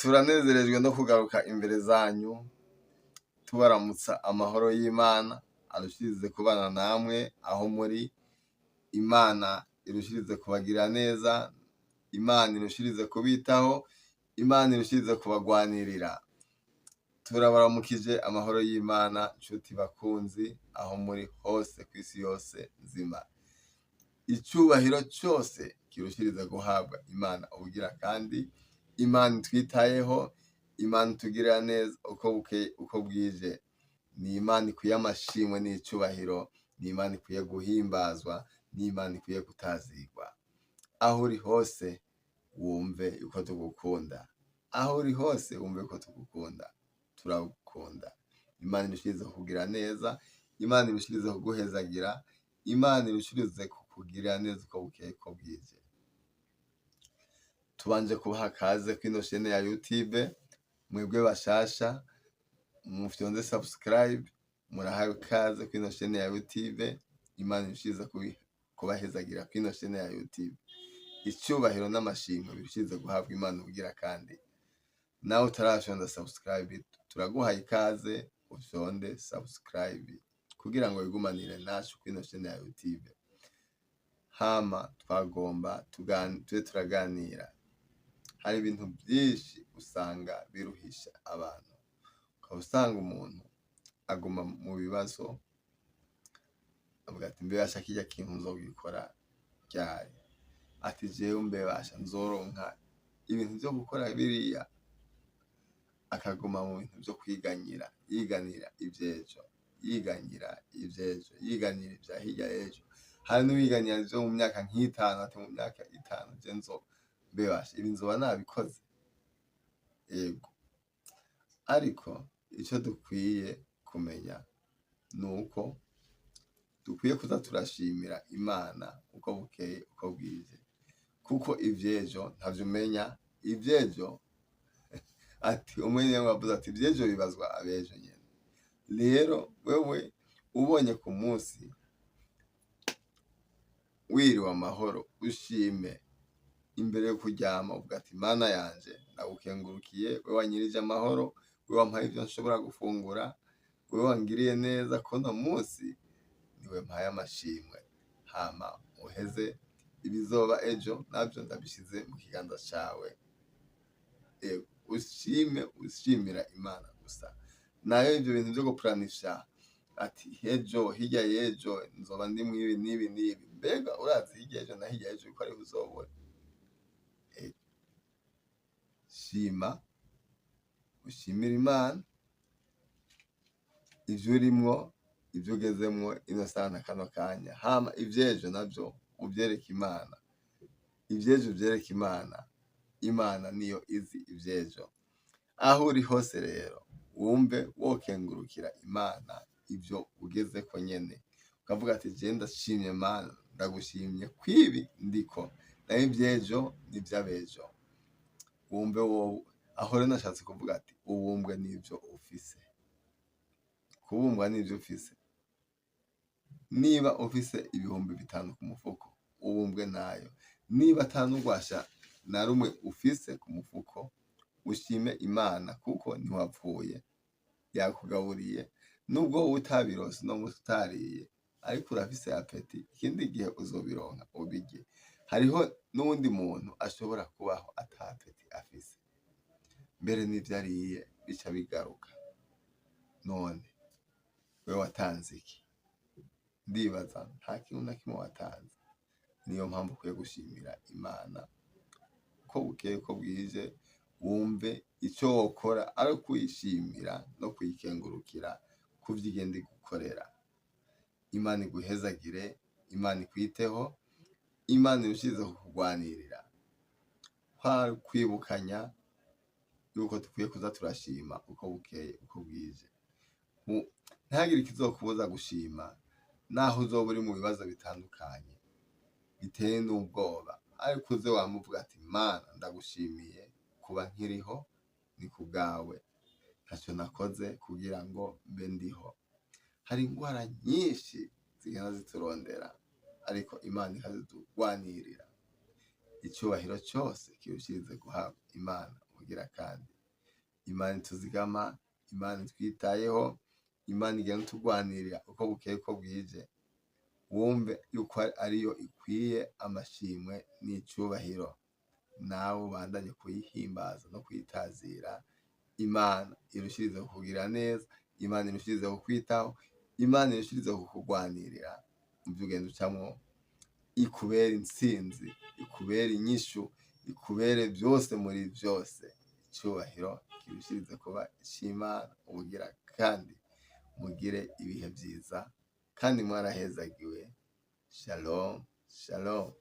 Turanezerejwe no kugaruka imbere zanyu tubaramutsa amahoro y'Imana arushirize kubana namwe aho muri. Imana irushirize kubagirira neza, Imana irushirize kubitaho, Imana irushirize kubagwanirira. Turabaramukije amahoro y'Imana nshuti bakunzi aho muri hose kw'isi yose nzima. Icubahiro cose kirushirize guhabwa Imana ubugira kandi Imana itwitayeho, Imana itugirira neza uko bukeye uko bwije. Ni Imana ikwiye amashimwe n'icubahiro, ni Imana ikwiye guhimbazwa, ni Imana ikwiye gutazirwa. Aho uri hose wumve uko tugukunda, aho uri hose wumve ko tugukunda, turagukunda. Imana irushirize kukugira neza, Imana irushirize kuguhezagira, Imana irushirize kukugirira neza uko bukeye uko bwije. Tubanje kubaha kaze kwino shene ya YouTube, mwebwe bashasha mufyonze subscribe, murahawe kaze kwino shene ya YouTube. Imana irushirize kubahezagira kwino shene ya YouTube. Icubahiro n'amashimwe birushirize guhabwa Imana ubugira kandi. Nawe utarashonda subscribe, turaguhaye ikaze ufyonde subscribe kugira ngo wigumanire nacu kwino shene ya YouTube. Hama twagomba tube turaganira. Hari ibintu byinshi usanga biruhisha abantu, ukaba usanga umuntu aguma mu bibazo avuga ati mbebasha kirya kintu nzogikora ryari, ati jewe mbebasha nzoronka ibintu vyo gukora biriya, akaguma mu bintu vyo kwiganyira, yiganira ivyejo, yiganira ivyejo, yiganira ivya hirya y'ejo. Hari n'uwiganira ivyo mu myaka nk'itanu, ati mu myaka itanu je mbebasha ibi nzoba nabikoze. Yego, ariko ico dukwiye kumenya nuko dukwiye kuza turashimira Imana uko bukeye uko bwije, kuko ivyejo ntavyo umenya. Ivyejo ati umwe wavuze ati ivyejo bibazwa abejo nyene. Rero wewe ubonye ku munsi wiriwe amahoro, ushime imbere yo kuryama uvuga ati Mana yanje ndagukengurukiye, wewe wanyirije amahoro, wewe wampaye ivyo nshobora gufungura, wewe wangiriye neza kuno munsi, niwe mpaye amashimwe. Hama uheze ibizoba ejo navyo ndabishize mu kiganza cawe. Ushime, ushimira Imana gusa. Nayo ivyo bintu vyo gupuranisha ati ejo hirya y'ejo nzoba ndi mwibi n'ibi n'ibi, mbega urazi hirya y'ejo na hirya y'ejo yuko ariho uzobona? Shima, ushimira Imana ivyo urimwo, ivyo ugezemwo ino saha na kano kanya. Hama ivyejo navyo uvyereke Imana, ivyejo uvyereke Imana. Imana niyo izi ivyejo. Aho uri hose rero wumve wokengurukira Imana ivyo ugezeko nyene, ukavuga ati je ndashimye Mana, ndagushimye kwibi ndiko, nayo ivyejo n'ivy'abejo. Wumve wowe aho rero nashatse kuvuga ati ubumbwe n'ivyo ufise, kubumbwa n'ivyo ufise. Niba ufise 5,000 ku mufuko, ubumbwe nayo. Niba ata n'urwasha na rumwe ufise ku mufuko, ushime Imana kuko ntiwapfuye, yakugaburiye. Nubwo wowe utabironse no musi utariye, ariko urafise apeti, ikindi gihe uzobironka ubirye. Hariho n'uwundi muntu ashobora kubaho ata apeti afise, mbere n'ivyo ariye bica bigaruka. None wewe watanze iki? Ndibaza nta kintu na kimwe watanze. Niyo mpamvu ukwiye gushimira Imana uko bukeye uko bwije. Wumve ico wokora ari ukuyishimira no kuyikengurukira kuvyo igenda igukorera. Imana iguhezagire, Imana ikwiteho, Imana irushirize kukugwanirira. Kwibukanya yuko dukwiye kuza turashima uko bukeye uko bwije. Ntihagire ikizokubuza gushima naho uzoba uri mu bibazo bitandukanye biteye n'ubwoba, ariko uze wamuvuga ati Mana ndagushimiye kuba nkiriho, ni kubwawe, ntaco nakoze kugira ngo mbe ndiho. Hari ingwara nyinshi zigenda ziturondera, ariko Imana ikazitugwanirira. icubahiro cose kirushirize guhabwa Imana ubugira kandi. Imana ituzigama, Imana itwitayeho, Imana igenda itugwanirira uko bukeye uko bwije. Wumve yuko ariyo ikwiye amashimwe n'icubahiro. Nawe ubandanye kuyihimbaza no kuyitazira. Imana irushirize kukugirira neza, Imana irushirize kukwitaho, Imana irushirize kukugwanirira muvyo ugenda ucamwo. Ikubere intsinzi, ikubere inyishu, ikubere vyose muri vyose. Icubahiro kirushirize kuba ic'Imana ubugira kandi. Mugire ibihe vyiza kandi mwarahezagiwe. Shalom, shalom.